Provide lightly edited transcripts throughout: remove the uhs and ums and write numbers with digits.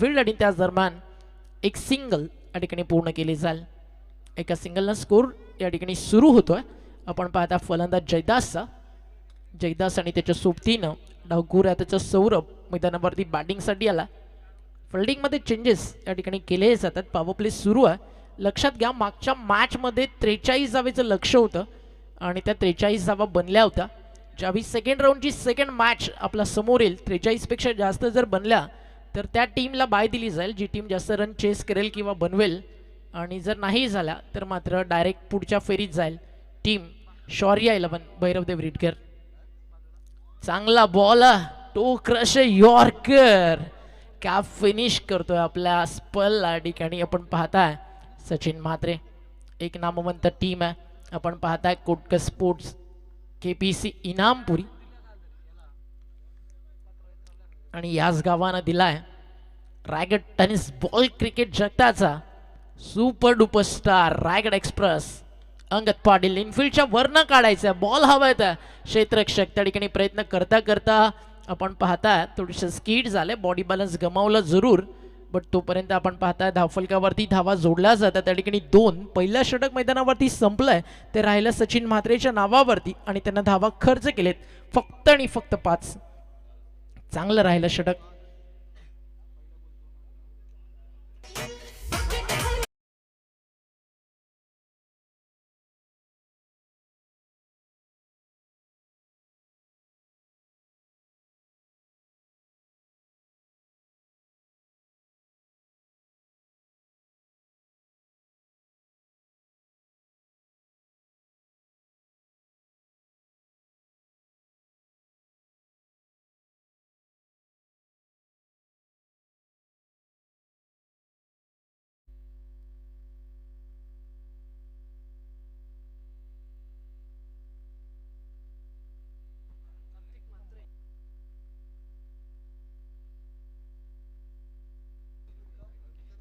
Field आणि त्याच दरम्यान एक सिंगल या ठिकाणी पूर्ण केली जाईल. एका सिंगलनं स्कोर या ठिकाणी सुरू होतोय. आपण पाहता फलंदाज जयदास आणि त्याच्या सोबतीनं डावखुऱ्या त्याचा सौरभ मैदानावरती बॅटिंगसाठी आला. फिल्डिंगमध्ये चेंजेस या ठिकाणी केले जातात. पॉवर प्ले सुरू आहे. लक्षात घ्या मागच्या मॅचमध्ये 43 धावेचं लक्ष होतं आणि त्या 43 धावा बनल्या होत्या. ज्यावेळी सेकंड राऊंडची सेकंड मॅच आपला समोर येईल 43 पेक्षा जास्त जर बनल्या तर त्या टीमला बाय दिली जाईल जी टीम जास्त रन चेस करेल किंवा बनवेल. आणि जर नाही झाला तर मात्र डायरेक्ट पुढच्या फेरीत जाईल टीम शौर्या 11 भैरवदेव रिटकर. चांगला बॉल टो क्रश यॉर्कर कॅप फिनिश करतोय आपल्या स्पल या ठिकाणी. आपण पाहताय सचिन म्हात्रे एक नामवंत टीम आहे. आपण पाहताय कोटक स्पोर्ट्स KPC इनामपुरी आणि याच गावानं दिलाय रायगड टेनिस बॉल क्रिकेट जगताचा super duper star Raigad express Angad Patil. इनफिल्डच्या वरनं काढायचं बॉल हवाय त्या क्षेत्ररक्षक त्या ठिकाणी प्रयत्न करता करता आपण पाहताय थोडंसं स्कीड झालंय. बॉडी बॅलन्स गमावलं जरूर बट तोपर्यंत आपण पाहताय धावफलकावरती धावा जोडल्या जातात. त्या ठिकाणी 2 पहिलं षटक मैदानावरती संपलंय ते राहिलं सचिन म्हात्रेच्या नावावरती आणि त्यांना धावा खर्च केलेत फक्त आणि फक्त 5. चांगलं राहिलं षटक.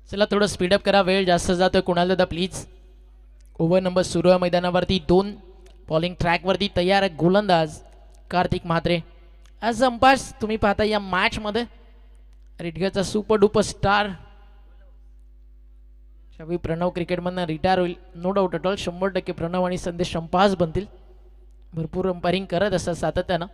चला थोडं स्पीडअप करा. वेळ जास्त जातोय. कुणाल दादा प्लीज. ओव्हर नंबर सुरू आहे मैदानावरती. 2 बॉलिंग ट्रॅकवरती तयार आहे गोलंदाज कार्तिक म्हात्रे. ॲज अंपायर्स तुम्ही पाहता या मॅचमध्ये रिटगरचा सुपर डुपर स्टार ज्यावेळी प्रणव क्रिकेटमधनं रिटायर होईल no doubt at all 100% Pranav आणि संदेश अंपायर्स बनतील. भरपूर अंपायरिंग करत असतात सातत्यानं.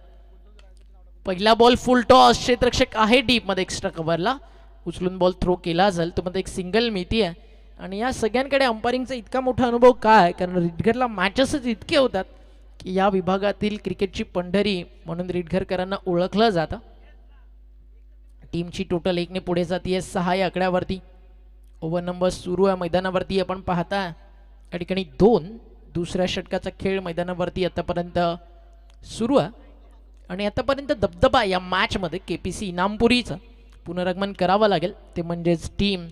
पहिला बॉल फुल टॉस क्षेत्ररक्षक आहे डीपमध्ये एक्स्ट्रा कव्हरला उचलून बॉल थ्रो केला जाईल. तो मध्ये एक सिंगल मिती आहे आणि या सगळ्यांकडे अंपायरिंगचा इतका मोठा अनुभव काय कारण रिटगरला मॅचेसच इतके होतात की या विभागातील क्रिकेटची पंढरी म्हणून रिटगरकरांना ओळखलं जातं. टीमची टोटल 1 ने पुढे जाते 6 या आकड्यावरती. ओव्हर नंबर सुरू आहे मैदानावरती. आपण पाहता या ठिकाणी 2 दुसऱ्या षटकाचा खेळ मैदानावरती आतापर्यंत सुरू आहे आणि आतापर्यंत दबदबा या मॅचमध्ये KPC इनामपुरीचं पुनरागमन करावं लागेल ते म्हणजेच टीम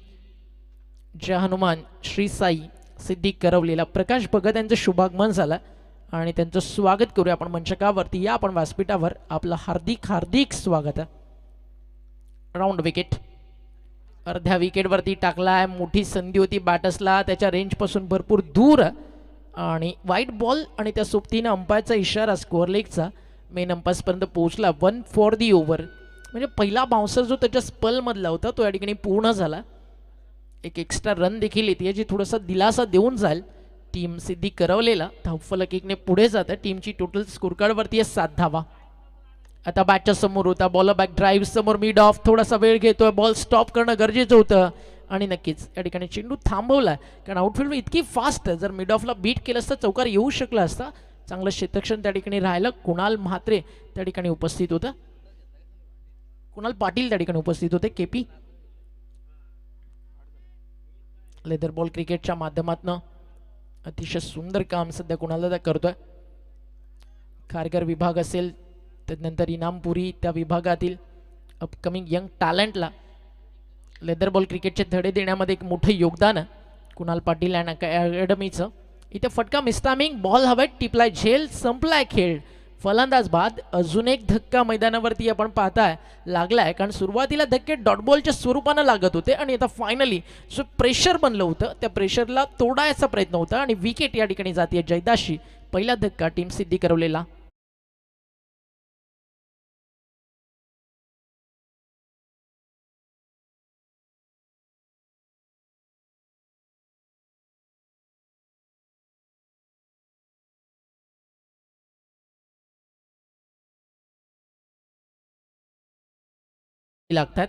जय हनुमान श्री साई सिद्धी करवलेला प्रकाश भगत यांचं शुभागमन झालं आणि त्यांचं स्वागत करूया आपण मंचकावरती. या आपण व्यासपीठावर आपलं हार्दिक हार्दिक स्वागत आहे. राऊंड विकेट अर्ध्या विकेटवरती टाकला आहे. मोठी संधी होती बॅटर्सला त्याच्या रेंजपासून भरपूर दूर आणि वाईट बॉल आणि त्या सोबतीनं अंपायरचा इशारा स्कोअर लेगचा मेन अंपायर्सपर्यंत पोहोचला. 1 फॉर दी ओव्हर म्हणजे पहिला बाउन्सर जो त्याच्या स्पलमधला होता तो या ठिकाणी पूर्ण झाला. एक एक्स्ट्रा रन देखील येते जी थोडासा दिलासा देऊन जाईल टीम सिद्धी करवलेला. धावफलक 1 ने पुढे जातं. टीमची टोटल स्कोरकार्डवरती आहे 7 धावा. आता बॅटच्या समोर होता बॉलर बॅक ड्राईव्ह समोर मिड ऑफ थोडासा वेळ घेतोय. बॉल स्टॉप करणं गरजेचं होतं आणि नक्कीच या ठिकाणी चेंडू थांबवला कारण आउटफील्ड इतकी फास्ट आहे. जर मिड ऑफला बीट केलं असतं चौकार येऊ शकला असता. चांगलं क्षेत्ररक्षण त्या ठिकाणी राहिलं. कुणाल म्हात्रे त्या ठिकाणी उपस्थित होतं. कुणाल पाटील त्या ठिकाणी उपस्थित होते. KP लेदर बॉल क्रिकेटच्या माध्यमातून अतिशय सुंदर काम सध्या कुणाल दादा करतोय. खारघर विभाग असेल त्यानंतर इनामपुरी त्या विभागातील अपकमिंग यंग टॅलेंटला लेदर बॉल क्रिकेटचे धडे देण्यामध्ये एक मोठं योगदान आहे कुणाल पाटील अँड अकॅडमीचं. इथे फटका मिस्टामिंग बॉल हवेत टिपलाय झेल संपलाय खेळ. फलंदाज बाद. अजून एक धक्का मैदानावरती आपण पाहताय लागलाय कारण सुरुवातीला धक्के डॉट बॉलच्या स्वरूपानं लागत होते आणि आता फायनली जो प्रेशर बनलं होतं त्या प्रेशरला तोडायचा प्रयत्न होता आणि विकेट या ठिकाणी जाते जयदाशी. पहिला धक्का टीम सिद्धी करवलेला. लागतात.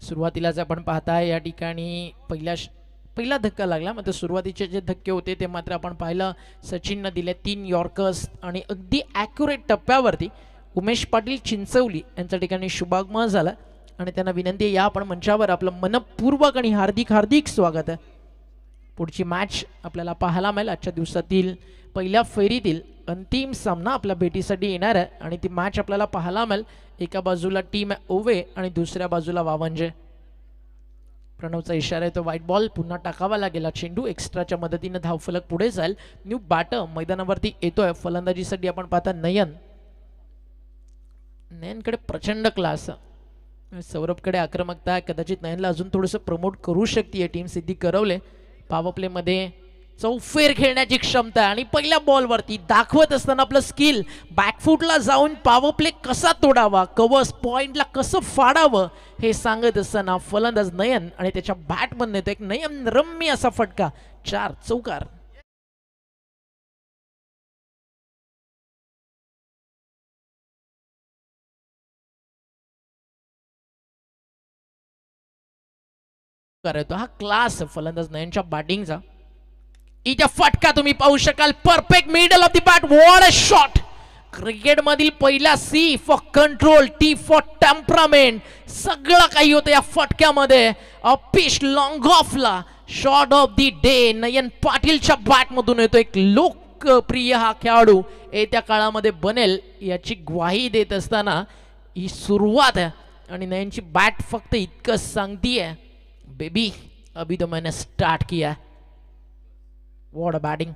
सुरुवातीलाच आपण पाहताय या ठिकाणी पहिला धक्का लागला, मात्र सुरुवातीचे जे धक्के होते ते मात्र आपण पाहिलं सचिननं दिले 3 यॉर्कर्स आणि अगदी ॲक्युरेट टप्प्यावरती उमेश पाटील चिंचवली यांच्या ठिकाणी शुभागमन झाला आणि त्यांना विनंती आहे, या आपण मंचावर आपलं मनपूर्वक आणि हार्दिक हार्दिक स्वागत आहे. पुढची मॅच आपल्याला पाहायला मिळेल आजच्या दिवसातील पहिल्या फेरीतील अंतिम सामना आपल्या भेटीसाठी येणार आहे आणि ती मॅच आपल्याला पाहायला मिळेल. एका बाजूला टीम ओवे आणि दुसऱ्या बाजूला वावंजे. प्रणवचा इशारा आहे तो व्हाईट बॉल पुन्हा टाकावा लागेल. चेंडू एक्स्ट्राच्या मदतीने धावफलक पुढे जाईल. न्यू बॅटर मैदानावरती येतोय. फलंदाजीसाठी आपण पाहता नयनकडे प्रचंड क्लास. सौरभकडे आक्रमकता आहे. कदाचित नयनला अजून थोडंसं प्रमोट करू शकते टीम. सिद्धी करवले पॉवर प्ले मध्ये चौफेर खेळण्याची क्षमता आणि पहिल्या बॉलवरती दाखवत असताना आपलं स्किल बॅकफुटला जाऊन पॉवर प्ले कसा तोडावा, कव्हर्स पॉइंटला कसं फाडावं हे सांगत असताना फलंदाज नयन आणि त्याच्या बॅटमधून येतो एक नयन रम्य असा फटका. 4 चौकार. हा क्लास फलंदाज नयनच्या बॅटिंगचा. इथे फटका तुम्ही पाहू शकाल. Perfect middle of the bat. What a shot. Cricket मधील पहिला C for control, T for temperament, सगळं काही होतं या फटक्यामध्ये. पिच लॉंग ऑफला shot of the day Nayan पाटीलच्या बॅट मधून येतो. एक लोकप्रिय हा खेळाडू येत्या काळामध्ये बनेल याची ग्वाही देत असताना ही सुरुवात आहे आणि नयनची बॅट फक्त इतकं सांगतीये, बेबी अभी तो मैंने स्टार्ट किया. What a batting.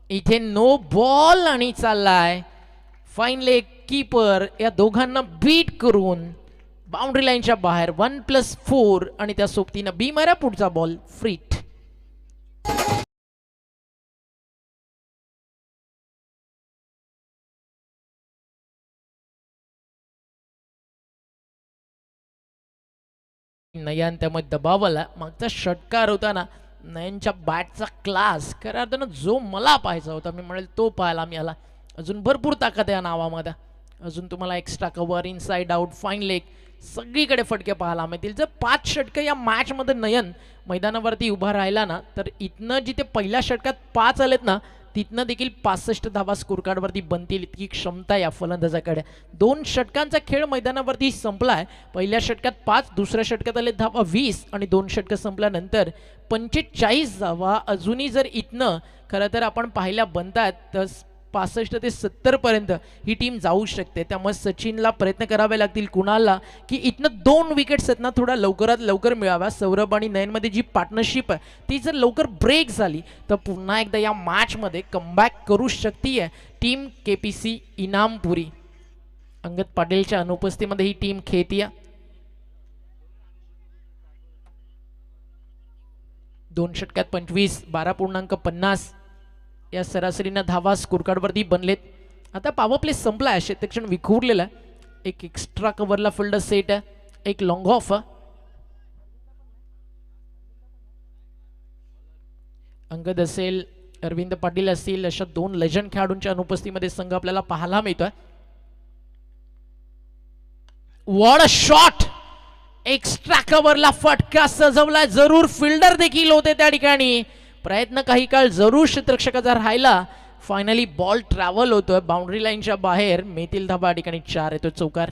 इथे नो बॉल आणि चाललाय फाईन लेग. कीपर या दोघांना बीट करून बाउंड्री लाईनच्या बाहेर 1+4 आणि त्या सोबतीनं बी मारा. पुढचा बॉल फ्रीट. नयन त्यामध्ये दबावला. मागचा षटकार होता ना नयनच्या बॅटचा क्लास खऱ्या अर्थानं जो मला पाहायचा होता मी म्हणेल तो पाहायला मिळाला. अजून भरपूर ताकद आहे या नावामध्ये. अजून तुम्हाला extra cover, inside out, fine leg सगळीकडे फटके पाहायला मिळतील. जर 5 षटकं या मॅच मध्ये नयन मैदानावरती उभा राहिला ना तर इथनं जिथे पहिल्या षटकात 5 आलेत ना तिथनं देखील 65 धावा स्कोर कार्डवरती बनतील इतकी क्षमता या फलंदाजाकडे. 2 षटकांचा खेळ मैदानावरती संपलाय. पहिल्या षटकात 5, दुसऱ्या षटकात आले धावा 20 आणि 2 षटकं संपल्यानंतर 45 धावा अजूनही जर इथनं खरं तर आपण पाहिल्या बनतात तर 65 ते 70 पर्यंत ही टीम जाऊ शकते. त्यामुळे सचिनला प्रयत्न करावे लागतील कुणाला की इथनं 2 विकेट्स आहेत ना थोडा लवकरात लवकर मिळाव्या. सौरभ आणि नयनमध्ये जी पार्टनरशिप आहे ती जर लवकर ब्रेक झाली तर पुन्हा एकदा या मॅचमध्ये कमबॅक करू शकते टीम KPC इनामपुरी. अंगद पाटीलच्या अनुपस्थितीमध्ये ही टीम खेळतीये. 2 षटकात 25, 12.50 या सरासरीनं धावा स्कोरकार्डवरती बनलेत. आता पॉवर प्ले संपला आहे. क्षेत्रक्षण विखुरलेला आहे. एक एक्स्ट्रा कव्हरला फिल्डर सेट आहे. एक लॉंग ऑफ. अंगद असेल, अरविंद पाटील असतील अशा 2 लेजंड खेळाडूंच्या अनुपस्थितीमध्ये संघ आपल्याला पाहायला मिळतोय. What a shot. एक्स्ट्रा कव्हरला फटका सजवला. जरूर फिल्डर देखील होते त्या ठिकाणी. प्रयत्न काही काळ जरूर क्षेत्ररक्षकाचा राहिला. फायनली बॉल ट्रॅव्हल होतोय बाउंड्री लाईनच्या बाहेर. मिळतील धावा ठिकाणी 4 येतो चौकार.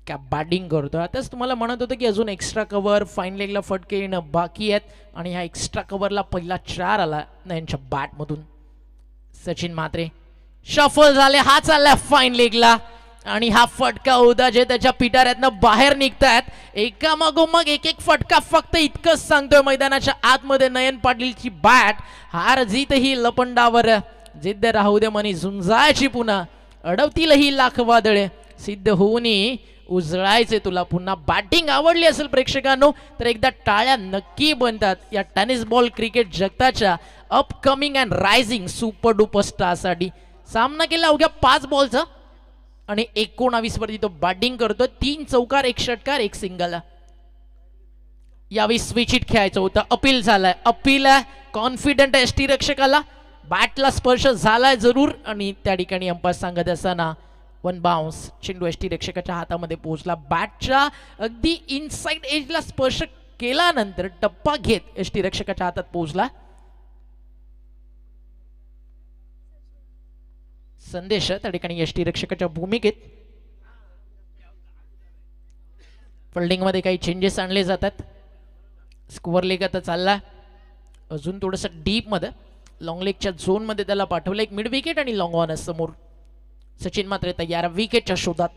क्या बॅटिंग करतो. आताच तुम्हाला म्हणत होतं की अजून एक्स्ट्रा कव्हर, फाईन लेगला फटके येणं बाकी आहेत आणि ह्या एक्स्ट्रा कव्हरला पहिला 4 आला यांच्या बॅटमधून. सचिन मात्रे शफल झाले. हा चाललाय फाईन लेगला आणि हा फटका होता जे त्याच्या पिटाऱ्यातनं बाहेर निघतायत. एकामागोमाग एक फटका. फक्त इतकंच सांगतोय मैदानाच्या आतमध्ये नयन पाटीलची बॅट हार जीत ही लपंडावर. जिद्द राहू दे मनी झुंजायची पुन्हा. अडवतील ही लाख वादळे. सिद्ध होऊनी उजळायचे तुला पुन्हा. बॅटिंग आवडली असेल प्रेक्षकांनो तर एकदा टाळ्या नक्की बनतात या टेनिस बॉल क्रिकेट जगताच्या upcoming and rising super duper स्टारसाठी. सामना केला अवघ्या 5 बॉलचा आणि 19 वरती तो बॅटिंग करतो. 3 चौकार, 1 षटकार, 1 सिंगल. यावेळी स्विच इट खेळायचं होतं, अपील झालंय, अपील आहे, कॉन्फिडंट आहे एसटी रक्षकाला, बॅटला स्पर्श झालाय जरूर आणि त्या ठिकाणी अंपायर सांगत असताना वन बाउन्स, चेंडू एसटी रक्षकाच्या हातामध्ये पोहोचला, बॅटच्या अगदी इनसाइड एजला स्पर्श केल्यानंतर टप्पा घेत एसटी रक्षकाच्या हातात पोहोचला. संदेश त्या ठिकाणी एसटी रक्षकाच्या भूमिकेत. फिल्डिंग मध्ये काही चेंजेस आणले जातात. स्कोअर लेग आता चालला अजून थोडस डीप मध्ये, लॉंग लेगच्या झोन मध्ये त्याला पाठवलं. एक मिड विकेट आणि लॉंग ऑन समोर. सचिन मात्र तयार विकेटच्या शोधात.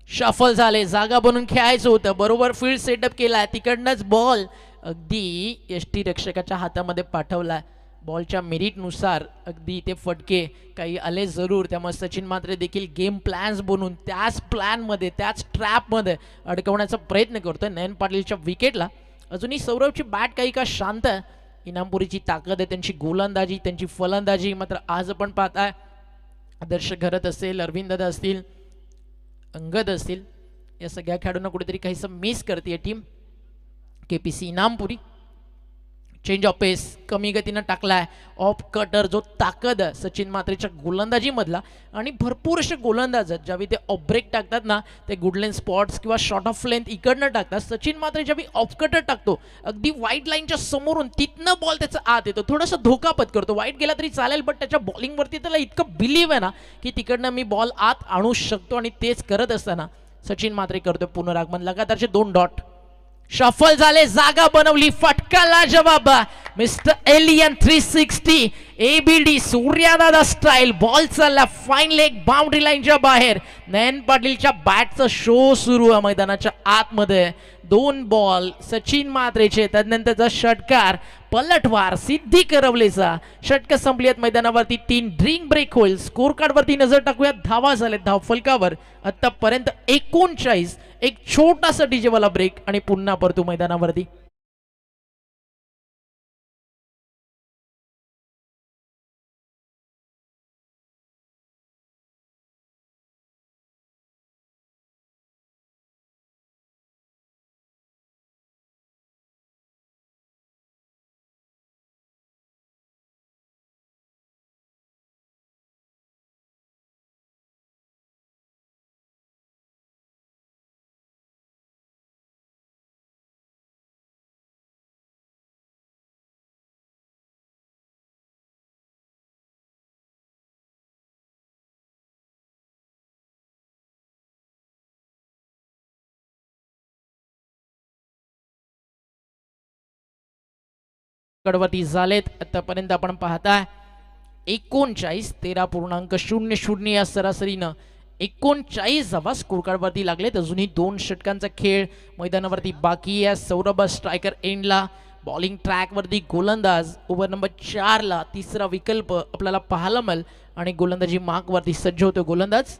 शफल झाले, जागा बनून खेळायचं होतं, बरोबर फील्ड सेटअप केलाय, तिकडनंच बॉल अगदी एसटी रक्षकाच्या हातामध्ये पाठवलाय. बॉलच्या मेरिटनुसार अगदी ते फटके काही आले जरूर, त्यामुळे सचिन मात्रे देखील गेम प्लॅन्स बनवून त्याच प्लॅनमध्ये त्याच ट्रॅपमध्ये अडकवण्याचा प्रयत्न करतोय. नयन पाटीलच्या विकेटला अजूनही सौरभची बॅट काही का शांत आहे. इनामपुरीची ताकद आहे, त्यांची गोलंदाजी, त्यांची फलंदाजी मात्र आज आपण पाहताय आदर्श घरत असेल, अरविंद दादा असतील, अंगद असतील, या सगळ्या खेळाडूंना कुठेतरी काहीसं मिस करते टीम. केपीसी इनामपुरी चेंज ऑफ पेस कमी गतीनं टाकलाय. ऑफ कटर जो ताकद आहे सचिन मात्रेच्या गोलंदाजी मधला, आणि भरपूर असे गोलंदाज आहेत ज्यावेळी ते ऑफ ब्रेक टाकतात ना, ते गुडलेन स्पॉट्स किंवा शॉर्ट ऑफ लेंथ इकडनं टाकतात. सचिन मात्रे ज्यावेळी ऑफ कटर टाकतो अगदी व्हाईट लाईनच्या समोरून, तिथनं बॉल त्याचा आत येतो, थोडासा धोका पत्करतो. वाईट गेला तरी चालेल, बट त्याच्या बॉलिंगवरती त्याला इतकं बिलीव्ह आहे ना की तिकडनं मी बॉल आत आणू शकतो, आणि तेच करत असताना सचिन मात्रे करतोय पुनरागमन. लगातारचे 2 डॉट. शफल झाले, जागा बनवली, फटकाला जवाब. मिस्टर एलियन 360 एबीडी सूर्यादादा स्टाईल. बॉल चालला फाईन लेग बाउंड्री लाईनच्या बाहेर. नयन पाटीलच्या बॅटचा शो सुरू आहे मैदानाच्या आतमध्ये. 2 बॉल सचिन मात्रेचे, त्यानंतरचा षटकार, पलटवार सिद्धी करवलेचा. षटक संपली आहेत मैदानावरती. 3 ड्रिंक ब्रेक होईल. स्कोर कार्ड वरती नजर टाकूया. धावा झाले धाव फलकावर आतापर्यंत 39. एक छोटासा डीजेवाला ब्रेक आणि पुन्हा परतू मैदानावरती. कडवती झालेत आतापर्यंत आपण पाहताय 39 13.00 या सरासरीनं 39 धावा स्कोर कार्ड वरती लागलेत. अजूनही 2 षटकांचा खेळ मैदानावरती बाकी आहे. सौरभ स्ट्रायकर एंडला, बॉलिंग ट्रॅक वरती गोलंदाज ओव्हर नंबर 4 ला तिसरा विकल्प आपल्याला पाहायला मिळेल, आणि गोलंदाजी मार्क वरती सज्ज होतो गोलंदाज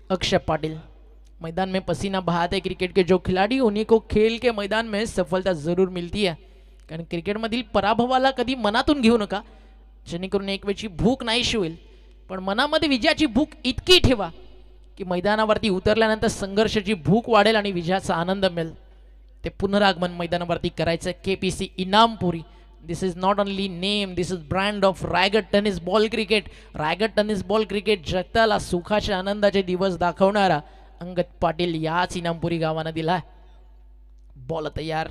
अक्षय पाटिल. मैदान में पसीना बहाते क्रिकेट के जो खिलाड़ी उन्हीं को खेल के मैदान में सफलता जरूर मिलती है. कारण क्रिकेटमधील पराभवाला कधी मनातून घेऊ नका, जेणेकरून एक वेळची भूक नाहीशी होईल, पण मनामध्ये विजयाची भूक इतकी ठेवा की मैदानावरती उतरल्यानंतर संघर्षाची भूक वाढेल आणि विजयाचा आनंद मिळेल. ते पुनरागमन मैदानावरती करायचं. KPC Inampuri, this is not only name, this is brand of Raigad tennis ball cricket. Raigad tennis ball cricket जगताला सुखाचे आनंदाचे दिवस दाखवणारा अंगद पाटील याच इनामपुरी गावानं दिला. बॉल तयार,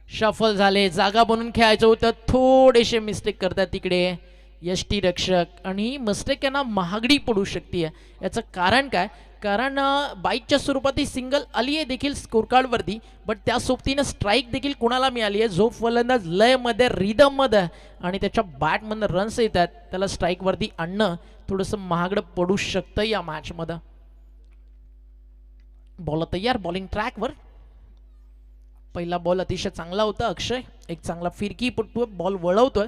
शफल झाले, जागा बनून खेळायचं होतं, थोडेसे मिस्टेक करतात तिकडे यष्टी रक्षक, आणि मिस्टेक यांना महागडी पडू शकते. याचं कारण काय? कारण बाईकच्या स्वरूपात ही सिंगल आली आहे देखील स्कोर कार्ड वरती, बट त्या सोबतीनं स्ट्राईक देखील कोणाला मिळाली आहे? जो फलंदाज लयमध्ये रिदममध्ये आणि त्याच्या बॅटमधनं रन्स येतात त्याला स्ट्राईक वरती आणणं थोडंसं महागडं पडू शकतं या मॅच मध्ये. बॉल तयार, बॉलिंग ट्रॅकवर. पहिला बॉल अतिशय चांगला होता. अक्षय एक चांगला फिरकी पटतोय, बॉल वळवतोय,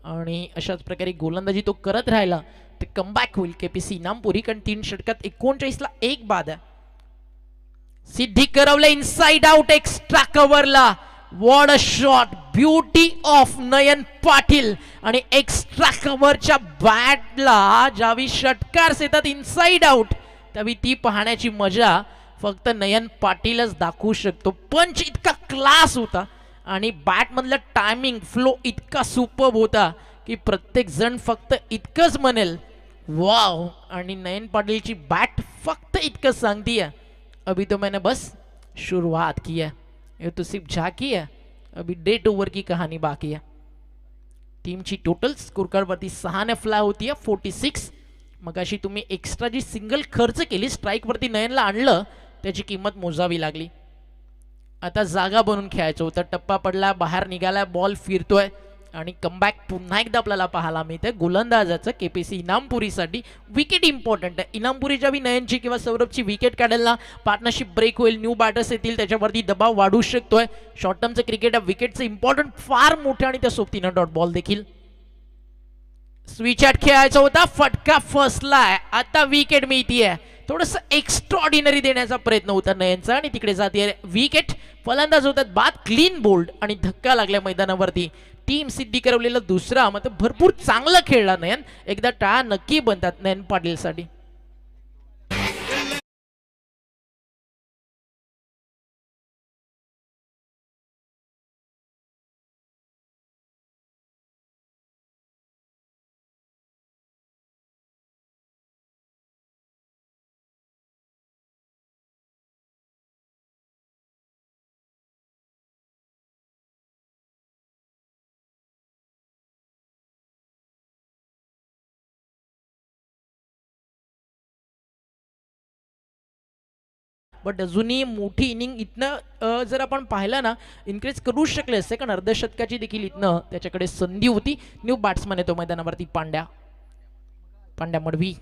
आणि अशाच प्रकारे गोलंदाजी तो करत राहिला ते कमबॅक होईल केपीसी इनामपुरी. कारण 3 षटकात 39 ला 1 बाद आहे. Siddhi Karwale inside out extra कव्हरला. What a shot, beauty of Nayan Patil. आणि एक्स्ट्रा कव्हरच्या बॅटला ज्यावेळी षटकार येतात इनसाइड आउट त्यावेळी ती पाहण्याची मजा फक्त नयन पाटीलच दाखवू शकतो. पंच इतका क्लास होता आणि बॅटमधलं टायमिंग फ्लो इतका सुपर्ब होता की प्रत्येक जण फक्त इतकंच म्हणेल वाव. आणि नयन पाटीलची बॅट फक्त इतकं सांगतीये, अभी तो मैंने बस शुरुआत की है, ये तो सिर्फ झाकी है, अभी डेट ओव्हर की कहाणी बाकी है. टीमची टोटल स्कोर कार्ड वरती 6 फ्लाय होती आहे 46. मग अशी तुम्ही एक्स्ट्रा जी सिंगल खर्च केली स्ट्राईक वरती नयनला आणलं त्याची किंमत मोजावी लागली. आता जागा बनून खेळायचं होतं. टप्पा पडला, बाहेर निघाला, बॉल फिरतोय आणि कमबॅक पुन्हा एकदा आपल्याला पाहायला मिळतंय गोलंदाजाचं केपीसी इनामपुरीसाठी. विकेट इम्पॉर्टंट आहे. इनामपुरीच्या बी नयनची किंवा सौरभची विकेट काढायला पार्टनरशिप ब्रेक होईल, न्यू बॅटर्स येतील, त्याच्यावरती दबाव वाढू शकतोय. शॉर्ट टर्मचं क्रिकेट विकेटचं इम्पॉर्टंट फार मोठं आणि त्या सोबतीनं डॉट बॉल देखील. स्विच ॲट खेळायचा होता, फटका फसलाय. आता विकेट मिळतीये. थोडस एक्स्ट्रॉर्डिनरी देण्याचा प्रयत्न होता नयनचा आणि तिकडे जाते विकेट. फलंदाज होतात बाद, क्लीन बोल्ड आणि धक्का लागल्या मैदानावरती. टीम सिद्धी करवलेला दुसरा मात्र भरपूर चांगला खेळला नयन. एकदा टाळा नक्की बनतात नयन पाटीलसाठी. बट अजूनही मोठी इनिंग इथनं जर आपण पाहिलं ना इन्क्रीज करू शकले असते, कारण अर्धशतकाची देखील इथनं त्याच्याकडे संधी होती. न्यू बॅट्समन येतो मैदानावरती पांड्या मडवी.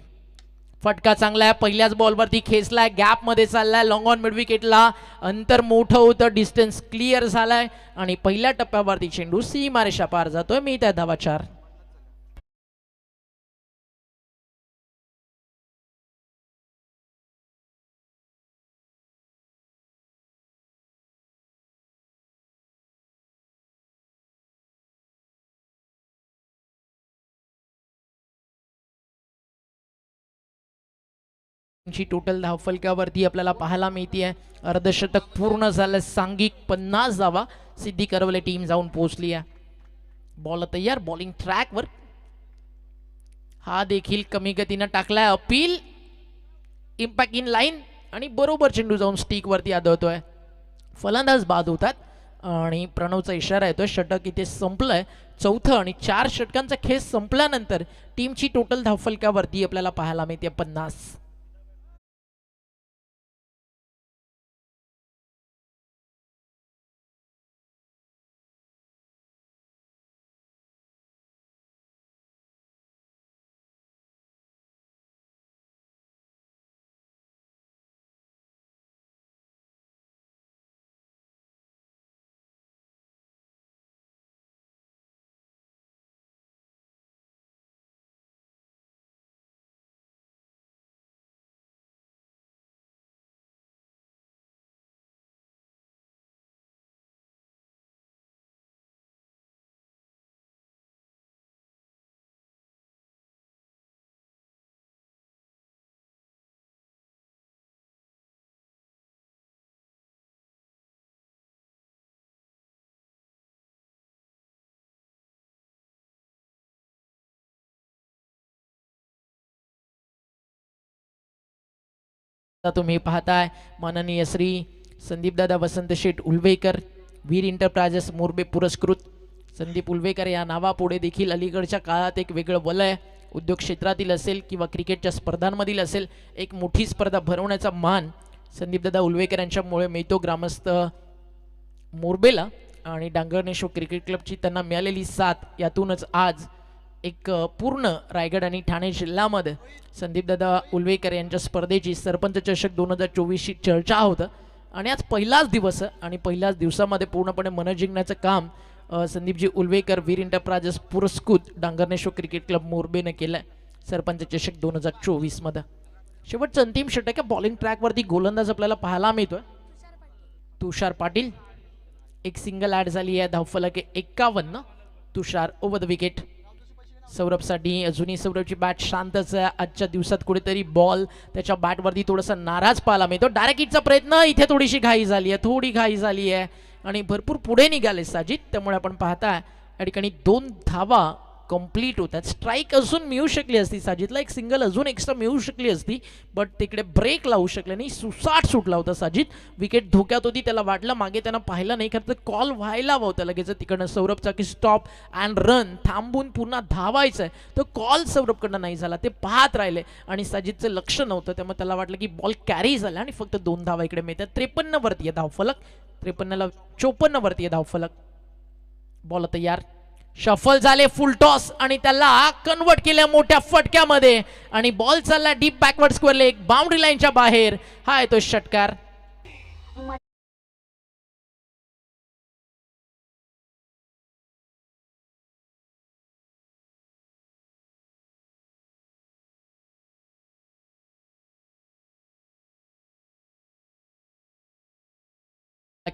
फटका चांगला आहे, पहिल्याच बॉलवरती खेचलाय, गॅप मध्ये चाललाय, लॉंग ऑन मिड विकेटला. अंतर मोठं होतं, डिस्टन्स क्लिअर झालाय आणि पहिल्या टप्प्यावरती चेंडू सीमारेषा पार जातोय. मी त्या धावा 4. टोटल धावफलकावरती आपल्याला पाहायला मिळते. अर्धशतक पूर्ण झालं. सांघिक 50 धावा सिद्धी करवले टीम जाऊन पोहोचली आहे. बॉल तयार, बॉलिंग ट्रॅकवर. हा देखील कमी गतीनं टाकलाय. अपील, इम्पॅक्ट इन लाईन आणि बरोबर चेंडू जाऊन स्टिक वरती आदळतोय. फलंदाज बाद होतात आणि प्रणवचा इशारा येतोय. षटक इथे संपलंय. चौथं आणि 4 षटकांचा खेळ संपल्यानंतर टीमची टोटल धावफलकावरती आपल्याला पाहायला मिळते 50. तुम्ही पाहताय माननीय श्री संदीपदादा वसंत शेठ उल्वेकर, वीर एंटरप्राइजेस मोरबे पुरस्कृत. संदीप उल्वेकर या नावापुढे देखील अलीकडच्या काळात एक वेगळं वलय उद्योग क्षेत्रातील असेल किंवा क्रिकेटच्या स्पर्धांमधील असेल, एक मोठी स्पर्धा भरवण्याचा मान संदीपदादा उल्वेकर यांच्यामुळे मिळतो ग्रामस्थ मोरबेला. आणि डांगरनेश्वर क्रिकेट क्लबची त्यांना मिळालेली साथ, यातूनच आज एक पूर्ण रायगड आणि ठाणे जिल्ह्यामध्ये संदीपदादा उल्वेकर यांच्या स्पर्धेची सरपंच चषक 2024ची चर्चा होतं. आणि आज पहिलाच दिवस आणि पहिल्याच दिवसामध्ये पूर्णपणे मन जिंकण्याचं काम संदीपजी उल्वेकर वीर एंटरप्राइजेस पुरस्कृत डांगरनेश्वर क्रिकेट क्लब मोरबेने केलंय सरपंच चषक 2024 मध्ये. शेवटचं अंतिम षटक बॉलिंग ट्रॅकवरती गोलंदाज आपल्याला पाहायला मिळतोय तुषार पाटील. एक सिंगल ॲड झाली आहे. धावफलक 51. तुषार ओव्हर द विकेट. सौरभसाठी अजूनही सौरभची बॅट शांतच आहे. आजच्या दिवसात कुठेतरी बॉल त्याच्या बॅटवरती थोडासा नाराज पाहायला मिळतो. डायरेक्ट हिटचा प्रयत्न, इथे थोडीशी घाई झाली आहे, थोडी घाई झाली आहे आणि भरपूर पुढे निघाले साजिद. त्यामुळे आपण पाहताय या ठिकाणी 2 धावा कंप्लीट होतात. स्ट्राईक अजून मिळू शकली असती साजिदला, एक सिंगल अजून एक्स्ट्रा मिळू शकली असती, बट तिकडे ब्रेक लावू शकले नाही. सुसाट सुटला होता साजिद. विकेट धोक्यात होती, त्याला वाटलं मागे त्यानं पाहिलं नाही, खरं तर कॉल व्हायला हवा होता लगेच तिकडनं सौरभचा की स्टॉप अँड रन, थांबून पुन्हा धावायचं आहे. तो कॉल सौरभकडनं नाही झाला, ते पाहत राहिले आणि साजिदचं लक्ष नव्हतं. त्यामुळे त्याला वाटलं की बॉल कॅरी झाला आणि फक्त 2 धावा इकडे मिळतात. 53 वरती आहे धावफलक, 53ला 54 वरती आहे धावफलक. बॉल तयार, शफल झाले, फुल टॉस आणि त्याला कन्वर्ट केल्या मोठ्या फटक्यामध्ये आणि बॉल चालला deep backward square leg, boundary लाईनच्या बाहेर. हा येतो षटकार.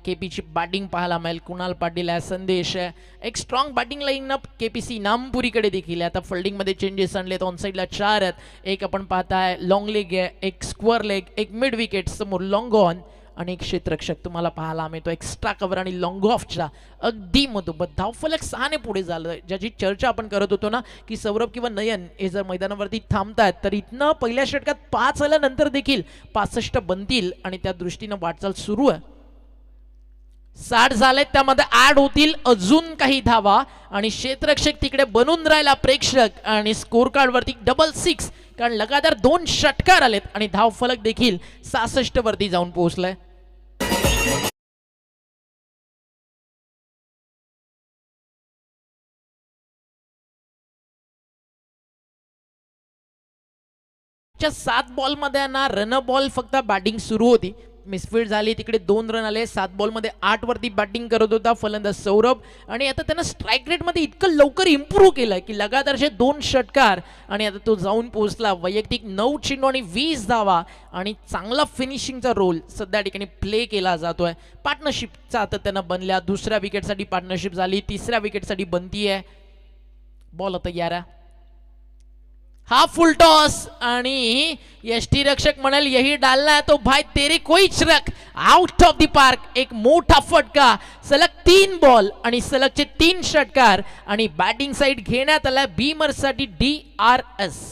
केपीची बॅटिंग पाहायला मिळेल. कुणाल पाटील आहे, संदेश आहे, एक स्ट्रॉंग बॅटिंग लाईनअप केपीसी नामपुरीकडे देखील आहे. आता फिल्डिंगमध्ये चेंजेस आणलेत. ऑन साईडला 4 आहेत, एक आपण पाहताय लॉंग लेग आहे, एक स्क्वेअर लेग, एक मिड विकेट, समोर लॉंग ऑन आणि एक क्षेत्ररक्षक तुम्हाला पाहायला मिळतो. एक्स्ट्रा कव्हर आणि लॉंग ऑफच्या अगदी मधोमध. धावफलक 6 ने पुढे झालं. ज्याची चर्चा आपण करत होतो ना की सौरभ किंवा नयन हे जर मैदानावरती थांबतात तर इथनं पहिल्या षटकात 5 आल्यानंतर देखील 65 बनतील आणि त्या दृष्टीनं वाटचाल सुरू आहे. 60 झालेत, त्यामध्ये ऍड होतील अजून काही धावा आणि क्षेत्ररक्षक तिकडे बनून राहिला प्रेक्षक आणि स्कोर कार्ड वरती डबल 6, कारण लगातार 2 षटकार आलेत आणि धावफलक देखील 66 वरती जाऊन पोहोचलाय. च्या 7 बॉलमध्ये ना रन बॉल फक्त बॅटिंग सुरू होती, मिसफील्ड झाली, तिकडे 2 रन आले. 7 बॉलमध्ये 8 वरती बॅटिंग करत होता फलंदाज सौरभ आणि आता त्यानं स्ट्राईक रेटमध्ये इतकं लवकर इम्प्रूव्ह केलंय की लगातारचे 2 षटकार आणि आता तो जाऊन पोहोचला वैयक्तिक 9 चेंडू आणि 20 धावा आणि चांगला फिनिशिंगचा रोल सध्या ठिकाणी प्ले केला जातोय. पार्टनरशिपचा आता त्यानं बनल्या. दुसऱ्या विकेटसाठी पार्टनरशिप झाली, तिसऱ्या विकेटसाठी बनती आहे. बॉल आता 11, हा फुल टॉस आणि यष्टीरक्षक म्हणाल यही डालना है तो भाई तेरे कोई रख, आउट ऑफ द पार्क. एक मोठा फटका, सलग 3 बॉल आणि सलगचे 3 षटकार आणि बॅटिंग साइड घेण्यात आला बीमर्ससाठी DRS.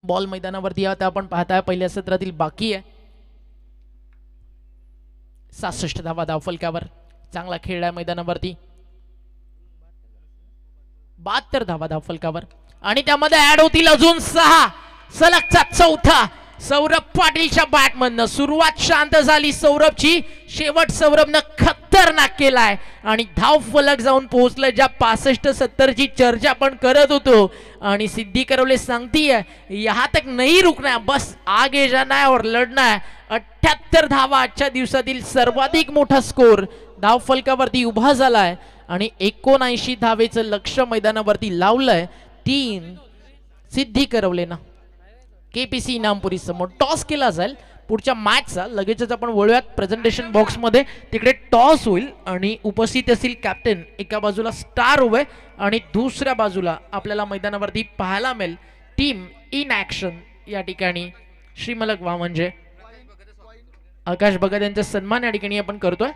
बॉल मैदानावरती आता आपण पाहताय पहिल्या सत्रातील बाकी आहे. 66 धावा धावफलकावर. चांगला खेळ आहे मैदानावरती. 72 धावा धावफलकावर आणि त्यामध्ये ऍड होतील अजून 6. सलगचा 4था सौरभ पाटीलच्या बॅटमधनं. सुरुवात शांत झाली सौरभची, शेवट सौरभनं खतरनाक केलाय आणि धाव फलक जाऊन पोहोचलं. ज्या 65-70 ची चर्चा आपण करत होतो आणि सिद्धी करवले सांगतीये यहां तक नहीं रुकना है, बस आगे जाना है और लढना है. 78 धावा आजच्या दिवसातील सर्वाधिक मोठा स्कोर धाव फलकावरती उभा झालाय आणि 79 धावेचं लक्ष मैदानावरती लावलंय. 3 सिद्धी करवले ना केपीसी इनामपुरी समोर. टॉस केला जाईल पुढच्या मॅचचा, लगेचच आपण वळूयात प्रेझेंटेशन बॉक्समध्ये. तिकडे टॉस होईल आणि उपस्थित असतील कॅप्टन. एका बाजूला स्टार उभे आणि दुसऱ्या बाजूला आपल्याला मैदानावरती पाहायला मिळेल टीम इन ऍक्शन. या ठिकाणी श्रीमलक वा म्हणजे आकाश भगत यांचा सन्मान या ठिकाणी आपण करतोय.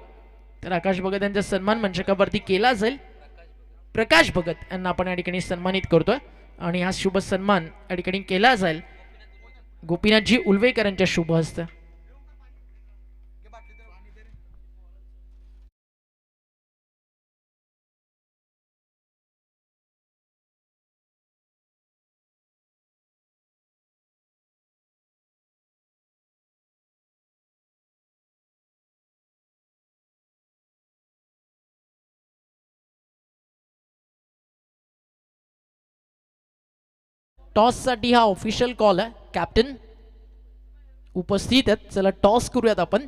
तर आकाश भगत यांचा सन्मान मंचकावरती केला जाईल. प्रकाश भगत यांना आपण या ठिकाणी सन्मानित करतोय आणि हा शुभ सन्मान या ठिकाणी केला जाईल गोपीनाथजी उलवेकर यांच्या शुभ हस्ते. टॉससाठी हा ऑफिशियल कॉल आहे. कॅप्टन उपस्थित आहेत. चला टॉस करूयात आपण.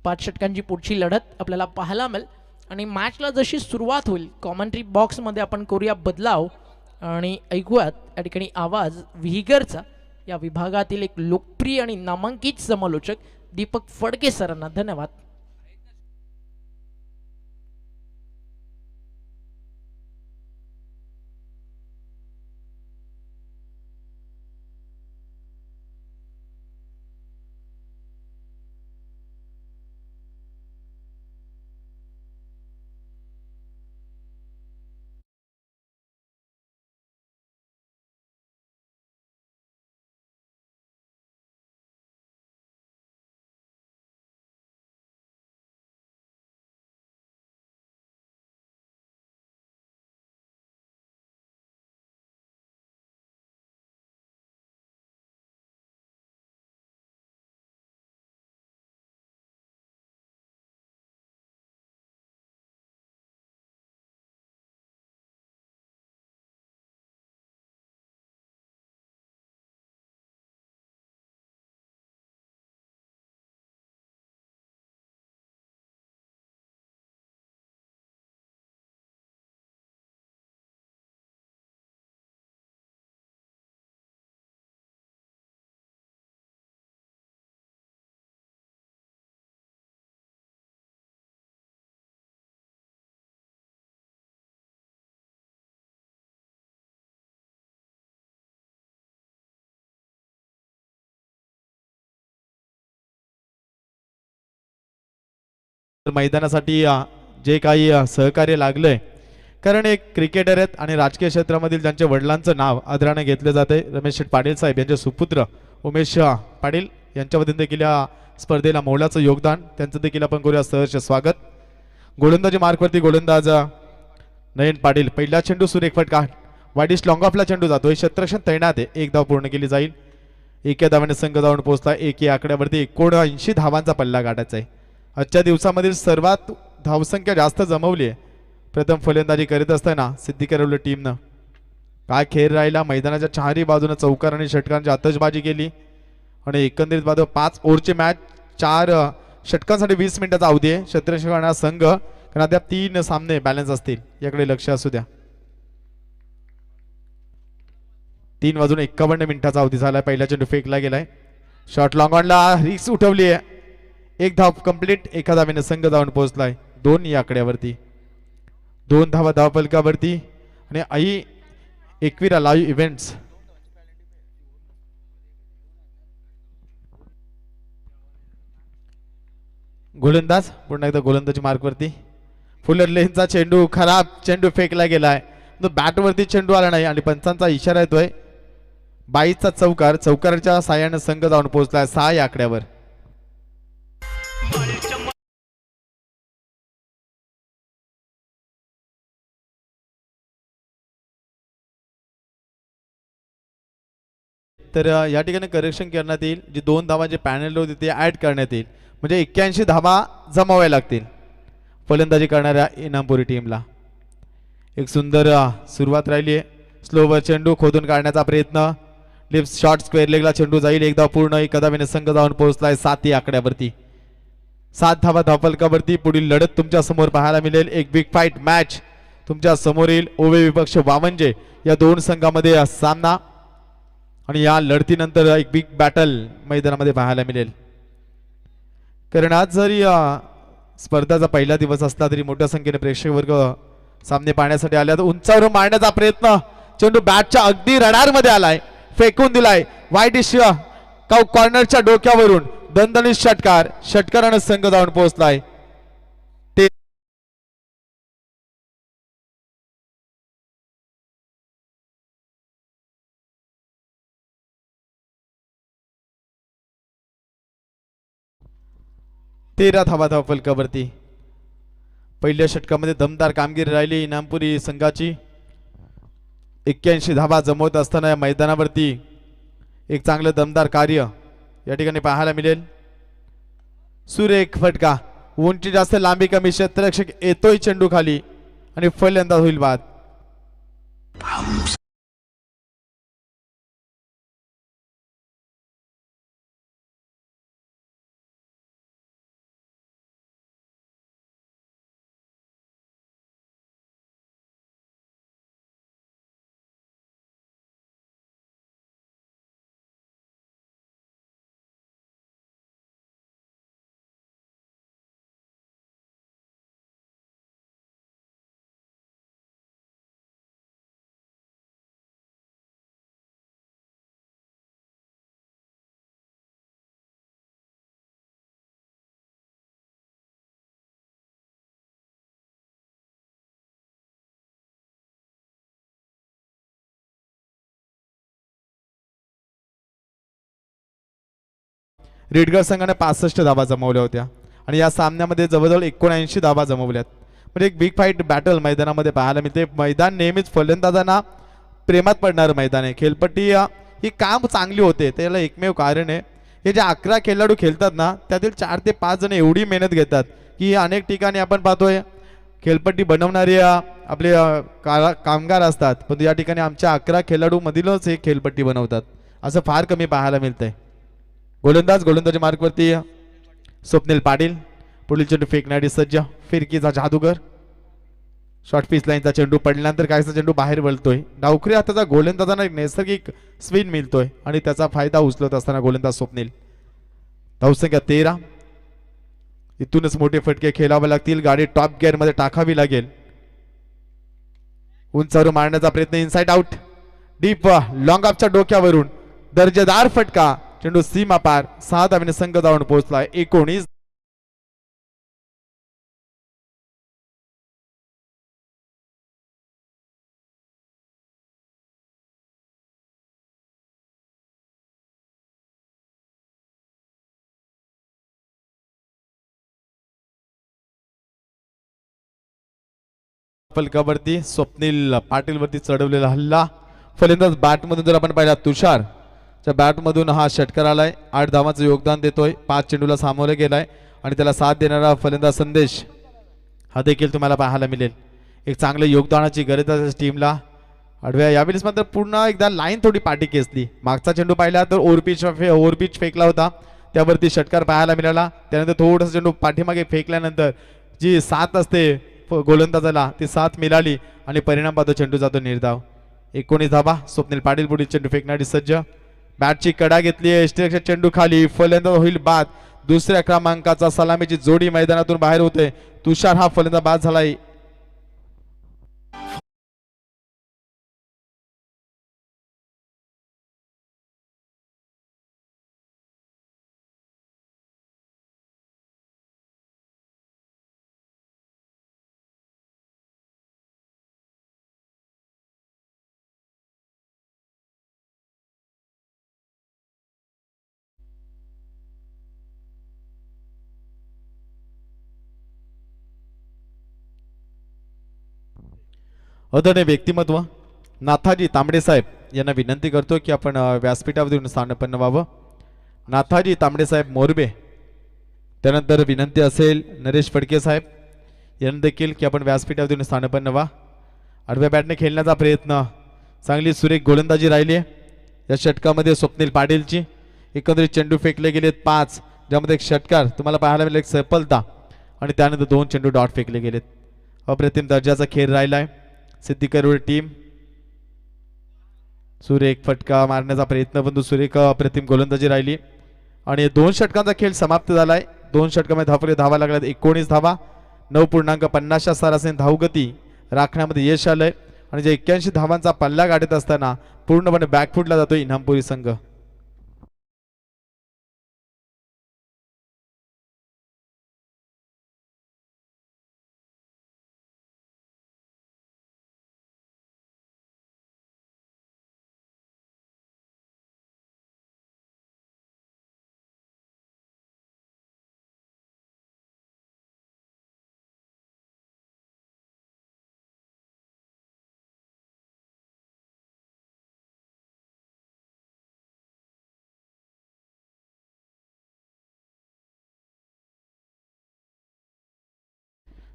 5 षटकांची पुढची लढत आपल्याला पाहायला मिळेल आणि मॅचला जशी सुरुवात होईल कॉमेंट्री बॉक्समध्ये आपण करूया बदलाव आणि ऐकूयात या ठिकाणी आवाज विहिगरचा, या विभागातील एक लोकप्रिय आणि नामांकित समालोचक दीपक फडके सरांना. धन्यवाद. मैदानासाठी जे काही सहकार्य लागलंय, कारण एक क्रिकेटर आहेत आणि राजकीय क्षेत्रामधील ज्यांच्या वडिलांचं नाव आदराने घेतलं जाते, रमेश पाटील साहेब यांचे सुपुत्र उमेश पाटील यांच्या वतीने देखील या स्पर्धेला मोलाचं योगदान, त्यांचं देखील आपण करूया सहर्ष स्वागत. गोलंदाजी मार्कवरती गोलंदाज नयन पाटील. पहिला चेंडू सुरेख फटका, वाईडिश लॉंग ऑफला चेंडू जातोय, क्षेत्ररक्षण तैनात आहे. 1 धाव पूर्ण केली जाईल. 1 धावाने संघ जाऊन पोहोचला. 1 या आकड्यावरती 79 धावांचा पल्ला गाठायचा आहे. आजच्या दिवसामधील सर्वात धावसंख्या जास्त जमवली आहे प्रथम फलंदाजी करीत असताना सिद्धी करवली टीमनं. काय खेळ राहिला, मैदानाच्या चारही बाजूने चौकार आणि षटकांची आतषबाजी केली आणि एकंदरीत बाजू 5 ओव्हरची मॅच, 4 षटकांसाठी 20 मिनिटाचा अवधी आहे. क्षेत्ररक्षण करणारा संघ, कारण अद्याप 3 सामने बॅलन्स असतील, याकडे लक्ष असू द्या. 3 वाजून 51 मिनिटाचा अवधी झालाय. पहिला चेंडू फेकला गेलाय. शॉट लॉंग ऑनला रिक्स उठवली आहे. 1 धाव कंप्लीट. 1 धावेने संघ जाऊन पोहोचलाय. 2 या आकड्यावरती 2 धावा धावफलकावरती. आणि आई एकविरा लाईव्ह इव्हेंट्स गोलंदाज पुन्हा एकदा गोलंदाजी मार्कवरती. फुलर लेनचा चेंडू खराब, चेंडू फेकला गेलाय. बॅटवरती चेंडू आला नाही आणि पंचांचा इशारा येतोय 22चा चौकार. चौकाराच्या साह्याने संघ जाऊन पोहोचलाय 6 या आकड्यावर. तर या ठिकाणी करेक्शन करण्यात येईल. जी 2 धावांचे पॅनल होते ते ऍड करण्यात येईल, म्हणजे 81 धावा जमाव्या लागतील फलंदाजी करणाऱ्या इनामपुरी टीमला. एक सुंदर सुरुवात राहिली आहे. स्लोवर चेंडू खोदून काढण्याचा प्रयत्न. लिफ्ट शॉर्ट स्क्वेअर लेगला चेंडू जाईल. 1 धाव पूर्ण. 1 धावेने संघ जाऊन पोहोचलाय 7 या आकड्यावरती. 7 धावा धावफलकावरती. पुढील लढत तुमच्या समोर पाहायला मिळेल. एक बिग फाईट मॅच तुमच्या समोर येईल. ओवे विपक्ष वामंजे या 2 संघामध्ये सामना आणि या लढतीनंतर एक बिग बॅटल मैदानामध्ये पाहायला मिळेल. कारण आज जरी स्पर्धाचा पहिला दिवस असला तरी मोठ्या संख्येने प्रेक्षक वर्ग सामने पाहण्यासाठी आले. उंचावरून मारण्याचा प्रयत्न. चेंडू बॅटच्या अगदी रडारमध्ये आलाय, फेकून दिलाय. वाईडिश कॉर्नरच्या डोक्यावरून दणदणीत षटकार. षटकाराने संघ जाऊन पोहोचलाय. तेरा धावा धावफलकावरती. पहिल्या षटकामध्ये दमदार कामगिरी राहिली इनामपुरी संघाची. 81 धावा जमवत असताना या मैदानावरती एक चांगलं दमदार कार्य या ठिकाणी पाहायला मिळेल. सुरेख फटका. उंची जास्त, लांबी कमी. क्षेत्ररक्षक येतोय चेंडू खाली आणि फलंदाज होईल बाद. रेडगड संघाने 65 धावा जमवल्या होत्या आणि या सामन्यामध्ये जवळजवळ 79 धावा जमवल्यात. म्हणजे एक बिग फाईट बॅटल मैदानामध्ये पाहायला मिळते. मैदान नेहमीच फलंदाजांना प्रेमात पडणारं मैदान आहे. खेळपट्टी ही काम चांगली होते त्याला एकमेव कारण आहे हे जे 11 खेळाडू खेळतात ना त्यातील 4 ते 5 जण एवढी मेहनत घेतात की अनेक ठिकाणी आपण पाहतोय खेळपट्टी बनवणारे आपले कामगार असतात, पण या ठिकाणी आमच्या 11 खेळाडू मधीलच एक खेळपट्टी बनवतात असं फार कमी पाहायला मिळतंय. गोलंदाजी मार्कवरती स्वप्नील पाटील. पुढील चेंडू फेकण्यासाठी सज्ज. फिरकीचा जादूगर. शॉर्ट पीस लाईनचा चेंडू पडल्यानंतर काहीसा चेंडू बाहेर वळतोय. डावखरी हाताचा गोलंदाजांना एक नैसर्गिक स्विंग मिळतोय आणि त्याचा फायदा उचलत असताना गोलंदाज स्वप्नील. धावसंख्या 13. इथूनच मोठे फटके खेळावे लागतील. गाडी टॉप गिअर मध्ये टाकावी लागेल. उंचावर मारण्याचा प्रयत्न. Inside out. डीप लॉंग ऑफच्या डोक्यावरून दर्जेदार फटका. चेंडू सीमा पार. 6 धावेने संघ जाऊन पोहोचलाय. 19. फलकावरती स्वप्नील पाटील वरती चढवलेला हल्ला. फलंदाज बॅट मधून जर आपण पाहिला तुषार च्या बॅट मधून हा षटकार आलाय. 8 धावांचं योगदान देतोय. 5 चेंडूला सामोरे गेलाय आणि त्याला साथ देणारा फलंदाज संदेश हा देखील तुम्हाला पाहायला मिळेल. एक चांगल्या योगदानाची गरज आहे टीमला. आडव्या यावेळेस मात्र पुन्हा एकदा लाईन थोडी पाठी खेचली. मागचा चेंडू पाहिला तर ओव्हरपिच फेकला होता त्यावरती षटकार पाहायला मिळाला. त्यानंतर थोडासा चेंडू पाठीमागे फेकल्यानंतर जी साथ असते गोलंदाजाला ती साथ मिळाली आणि परिणाम पाहतो चेंडू जातो निर्धाव. 19 धावा. स्वप्नील पाटील पुढील चेंडू फेकण्यासाठी सज्ज. बॅटची कडा घेतली. एस्ट्रिक्सचा चेंडू खाली. फलंदाज होईल बाद. दुसऱ्या क्रमांकाचा सलामीची जोडी मैदानातून बाहेर होते. तुषार हा फलंदाज बाद झालाय. आदरणीय व्यक्तिमत्व नाथाजी तांबडे साहेब यांना विनंती करतो की आपण व्यासपीठावर स्थानपन्न व्हावं. नाथाजी तांबडे साहेब मोरबे. त्यानंतर विनंती असेल नरेश फडके साहेब यांना देखील की आपण व्यासपीठावर स्थानपन्न व्हा. आडव्या बॅटने खेळण्याचा प्रयत्न. चांगली सुरेख गोलंदाजी राहिली या षटकामध्ये स्वप्नील पाटीलची. एकंदरीत चेंडू फेकले गेलेत 5 ज्यामध्ये एक षटकार तुम्हाला पाहायला मिळेल, एक सफलता आणि त्यानंतर 2 चेंडू डॉट फेकले गेलेत. अप्रतिम दर्जाचा खेळ राहिलाय. सिद्दीकरोड टीम सुरेख फटका मारण्याचा प्रयत्न पण सुरेख अप्रतिम गोलंदाजी राहिली आणि 2 षटकांचा खेळ समाप्त झालाय. 2 षटकामध्ये धावा लागल्यात. 19 धावा. 9.50 सरासरी धावगती राखण्यामध्ये यश आलंय आणि जे 81 धावांचा पल्ला गाठत असताना पूर्णपणे बॅकफुटला जातो इनामपुरी संघ.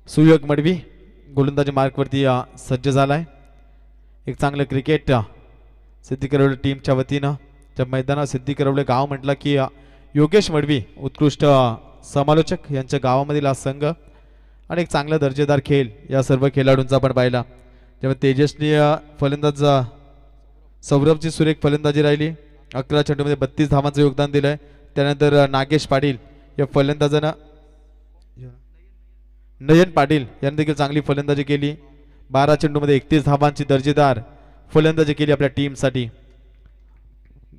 सुयोग मडवी गोलंदाजी मार्कवरती सज्ज झालाय. एक चांगलं क्रिकेट सिद्दीकरवले टीमच्या वतीनं त्या मैदानात सिद्दीकरवले गाव म्हटलं की योगेश मडवी उत्कृष्ट समालोचक यांच्या गावामधील हा संघ आणि एक चांगला दर्जेदार खेळ या सर्व खेळाडूंचा आपण पाहिला. तेव्हा तेजस्वी फलंदाज सौरभची सुरेख फलंदाजी राहिली. 11 चेंडूमध्ये 32 धावांचं योगदान दिलंय. त्यानंतर नागेश पाटील या फलंदाजानं नयन पाटील यांनी देखील चांगली फलंदाजी केली. 12 चेंडूमध्ये 31 धावांची दर्जेदार फलंदाजी केली आपल्या टीमसाठी.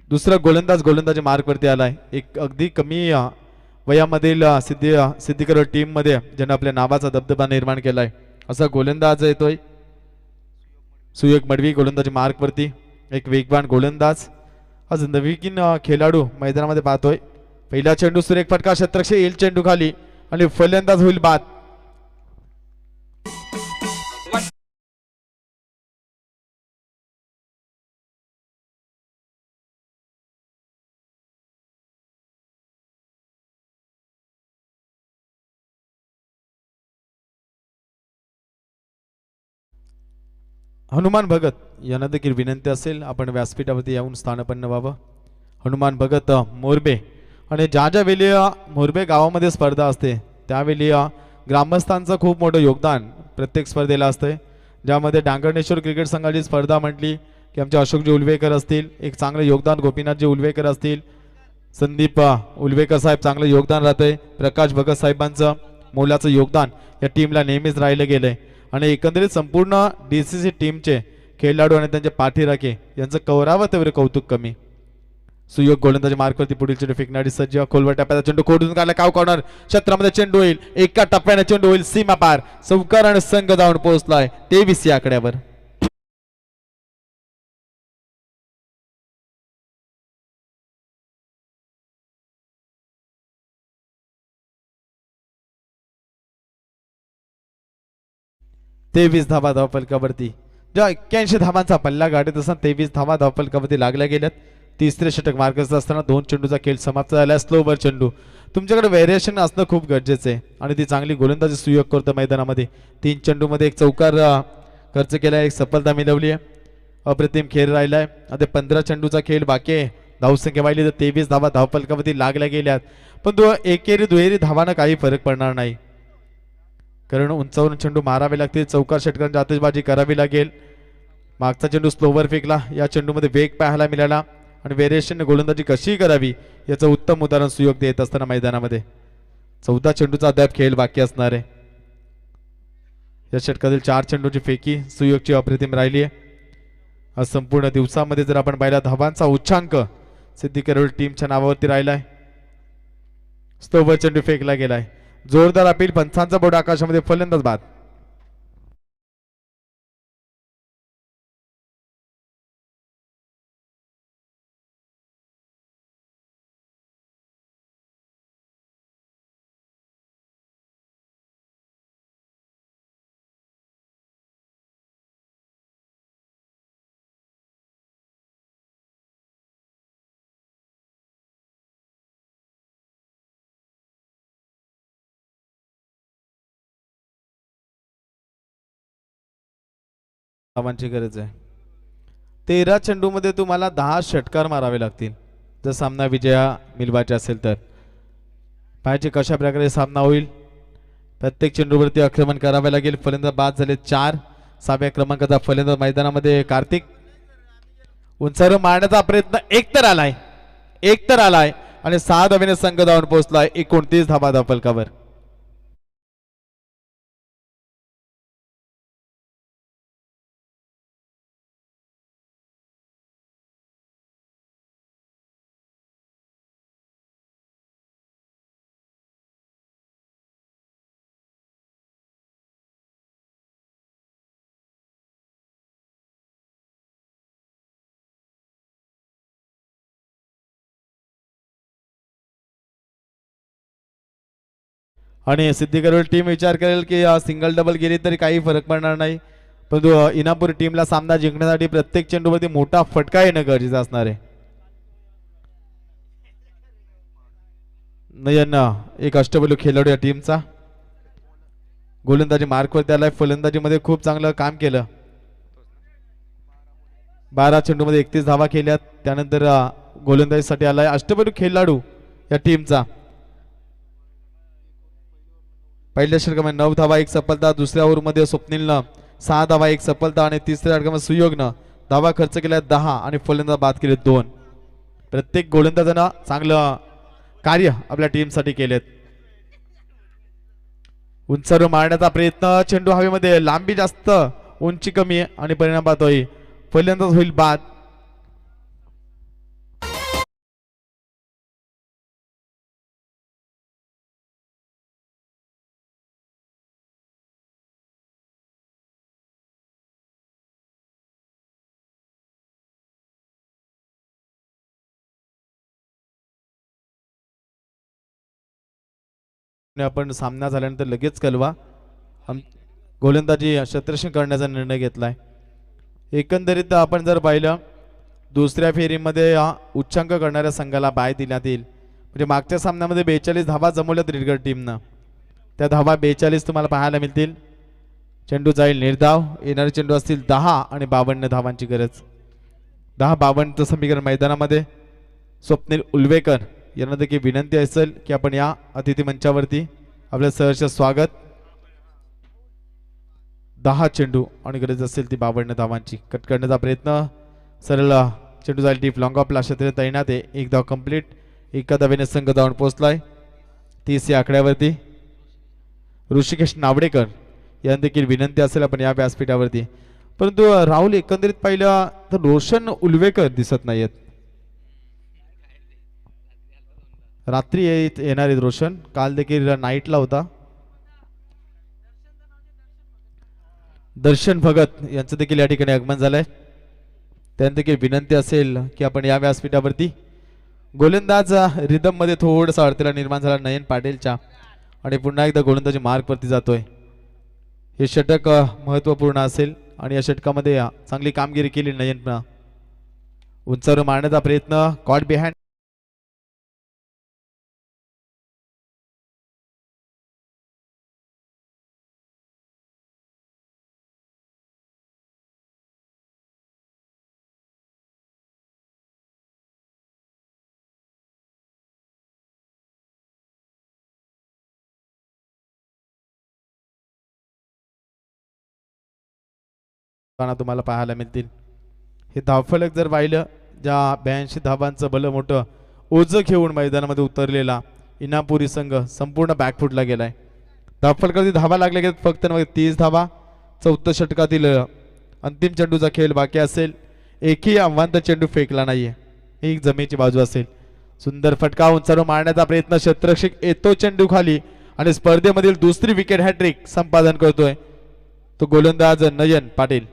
दुसरा गोलंदाजी मार्कवरती आलाय. एक अगदी कमी वयामधील सिद्दीकर टीम मध्ये ज्यानं आपल्या नावाचा दबदबा निर्माण केलाय असा गोलंदाज येतोय सुयोग मडवी. गोलंदाजी मार्कवरती एक वेगवान गोलंदाज आज नवीन खेळाडू मैदानामध्ये पाहतोय. पहिला चेंडू सुरेख फटका, क्षेत्ररक्षक येईल चेंडू खाली आणि फलंदाज होईल बाद. हनुमान भगत यांना देखील विनंती असेल आपण व्यासपीठावरती येऊन स्थानपन्न व्हावं. हनुमान भगत मोरबे. आणि ज्या ज्या वेळी मोरबे गावामध्ये स्पर्धा असते त्यावेळी ग्रामस्थांचं खूप मोठं योगदान प्रत्येक स्पर्धेला असतंय. ज्यामध्ये डांगरणेश्वर क्रिकेट संघाची स्पर्धा म्हटली की आमचे अशोकजी उलवेकर असतील, एक चांगलं योगदान गोपीनाथजी उलवेकर असतील, संदीप उलवेकर साहेब चांगलं योगदान राहतंय, प्रकाश भगत साहेबांचं मोलाचं योगदान या टीमला नेहमीच राहिलं गेलंय. आणि एकंदरीत संपूर्ण DCC टीमचे खेळाडू आणि त्यांचे पाठीराखे यांचं कौरावं तेवढे कौतुक कमी. सुयोग गोलंदाजी मार्कवरती पुढील चेंडू फेकणारी सज्ज, खोलवर टप्प्याचा चेंडू खोडून काढला, काव कॉर्नर क्षेत्रामध्ये चेंडू होईल, एका टप्प्याने चेंडू होईल सीमा पार, चौकार आणि संघ जाऊन पोहोचलाय 23 या आकड्यावर. तेवीस धावा धावफलकावरती. ज्या 81 धावांचा पल्ला गाडीत असताना 23 धावा धावफलकावरती लागल्या गेल्यात. तिसरे षटक मार्गाचा असताना 2 चेंडूचा खेळ समाप्त झाला. स्लोवर चेंडू. तुमच्याकडे व्हेरिएशन असणं खूप गरजेचं आहे आणि ती चांगली गोलंदाजी सुयोग करतो मैदानामध्ये. 3 चेंडूमध्ये एक चौकार खर्च केला, एक सफलता मिळवली आहे. अप्रतिम खेळ राहिलाय. आता 15 चेंडूचा खेळ बाकी आहे. धावसंख्या पाहिली तर 23 धावा धावफलकावरती लागल्या गेल्यात. पण एकेरी दुहेरी धावानं काही फरक पडणार नाही, कारण उंचावरून चेंडू मारावे लागतील, चौकार षटकांची आतषबाजी करावी लागेल. मागचा चेंडू स्लोवर फेकला, या चेंडूमध्ये वेग पाहायला मिळाला आणि व्हेरिएशन गोलंदाजी कशी करावी याचं उत्तम उदाहरण सुयोग देत असताना मैदानामध्ये 14 चेंडूचा अद्याप खेळ बाकी असणार आहे. या षटकातील 4 चेंडूची फेकी सुयोगची अप्रतिम राहिली आहे. आज संपूर्ण दिवसामध्ये जर आपण पाहिला धावांचा उच्चांक सिद्धी केरळ टीमच्या नावावरती राहिलाय. स्लोवर चेंडू फेकला गेलाय. जोरदार अपील, पंचांचा बोर्ड आकाशामध्ये, फलंदाज बाद. धावांची गरज आहे. 13 चेंडूमध्ये तुम्हाला 10 षटकार मारावे लागतील जर सामना विजया मिळवायचा असेल तर. पाहायचे कशा प्रकारे सामना होईल. प्रत्येक चेंडूवरती आक्रमण करावे लागेल. फलंदाज बाद झाले 4. 6व्या क्रमांकाचा फलंदाज मैदानामध्ये कार्तिक. उंचावर मारण्याचा प्रयत्न एक तर आलाय आणि 6 धावेने संघ धावून पोहोचलाय 29 धावा धावफलकावर. आणि सिद्धी टीम विचार करेल की सिंगल डबल गेली तरी काही फरक पडणार नाही, परंतु इनापूर टीमला सामना जिंकण्यासाठी प्रत्येक चेंडूवरती मोठा फटका येणं गरजेचं असणार आहे. नयन एक अष्टपैलू खेळाडू या टीमचा. गोलंदाजी मार्कवर आलाय. फलंदाजीमध्ये खूप चांगलं काम केलं. 12 चेंडूमध्ये 31 धावा केल्यात. त्यानंतर गोलंदाजीसाठी आलाय अष्टपैलू खेळाडू या टीमचा. पहिल्या षटकामध्ये 9 धावा, 1 सफलता. दुसऱ्या ओव्हरमध्ये स्वप्नीलनं 6 धावा, 1 सफलता आणि तिसऱ्या षटकामध्ये सुयोगनं धावा खर्च केल्या 10 आणि फलंदाज बाद केले 2. प्रत्येक गोलंदाजानं चांगलं कार्य आपल्या टीमसाठी केलेत. उंचावर मारण्याचा प्रयत्न, चेंडू हवेमध्ये, लांबी जास्त, उंची कमी आणि परिणाम पाहतोय फलंदाज होईल बाद. आपण सामना झाल्यानंतर लगेच कळवा. गोलंदाजी क्षेत्ररक्षण करण्याचा निर्णय घेतलाय. एकंदरीत आपण जर पाहिलं दुसऱ्या फेरीमध्ये उच्चांक करणाऱ्या संघाला बाय देण्यात येईल. म्हणजे मागच्या सामन्यामध्ये 42 धावा जमवल्यात रेडगड टीमनं, त्या धावा 42 तुम्हाला पाहायला मिळतील. चेंडू जाईल निर्धाव, येणारे चेंडू असतील 10 आणि 52 धावांची गरज. 10-52 समीकरण मैदानामध्ये. स्वप्नील उल्वेकर यांना देखील विनंती असेल की आपण या अतिथी मंचावरती. आपलं सहर्ष स्वागत. 10 चेंडू आणि गरज असेल ती 52 धावांची. कट करण्याचा प्रयत्न, सरळ चेंडू जाईल डीप लॉंग ऑफला, क्षेत्र तैनात आहे. एक धाव कंप्लीट. एका धावेने संघ धावून पोहोचलाय 30 या आकड्यावरती. ऋषिकेश नावडेकर यांना देखील विनंती असेल आपण या व्यासपीठावरती. परंतु राहुल एकंदरीत पाहिलं तर रोशन उल्वेकर दिसत नाहीयेत. रात्री येणार आहेत रोशन, काल देखील नाईटला होता. दर्शन भगत यांचं देखील या ठिकाणी आगमन झालंय. त्यांना देखील विनंती असेल की आपण या व्यासपीठावरती. गोलंदाज रिदम मध्ये थोडासा अडथळा निर्माण झाला नयन पाटीलच्या आणि पुन्हा एकदा गोलंदाजी मार्गवरती जातोय. हे षटक महत्वपूर्ण असेल आणि या षटकामध्ये चांगली कामगिरी केली नयन. उंचावर मारण्याचा प्रयत्न, कॉट बिहाइंड. तुम्हाला पाहायला मिळतील. हे धावफलक जर पाहिलं, ज्या 82 धावांचं भलं मोठं ओझं घेऊन मैदानामध्ये उतरलेला इनामपुरी संघ संपूर्ण बॅकफुटला गेलाय. धावफलकावरती धावा लागल्या गेल्यात फक्त 30 धावा. 4थं षटकातील अंतिम चेंडूचा खेळ बाकी असेल. एकही आव्हांत चेंडू फेकला नाहीये. एक जमेची बाजू असेल. सुंदर फटका, उंचारून मारण्याचा प्रयत्न, क्षेत्ररक्षक येतो चेंडू खाली आणि स्पर्धेमधील दुसरी विकेट हॅट्रिक संपादन करतोय तो गोलंदाज नयन पाटील.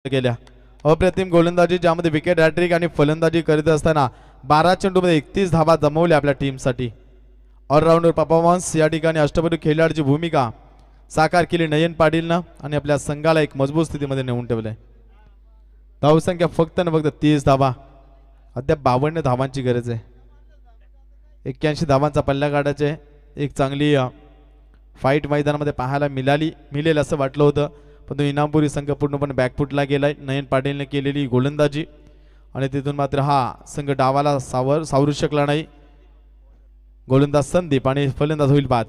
गेल्या अप्रतिम गोलंदाजी, ज्यामध्ये विकेट हॅट्रिक आणि फलंदाजी करीत असताना 12 चेंडूमध्ये 31 धावा जमवल्या आपल्या टीमसाठी. ऑलराऊंडर परफॉर्मन्स या ठिकाणी अष्टपैलू खेळाडूची भूमिका साकार केली नयन पाटीलनं आणि आपल्या संघाला एक मजबूत स्थितीमध्ये नेऊन ठेवलंय. धावसंख्या फक्त 30 धावा. अद्याप 52 धावांची गरज आहे. 81 धावांचा पल्ला काढायचे. एक चांगली फाईट मैदानामध्ये पाहायला मिळेल असं वाटलं होतं, पण तो इनामपुरी संघ पूर्णपणे बॅकफुटला गेलाय. नयन पाटीलने केलेली गोलंदाजी आणि तिथून मात्र हा संघ डावाला सावरू शकला नाही. गोलंदाज संदीप आणि फलंदाज होईल बाद.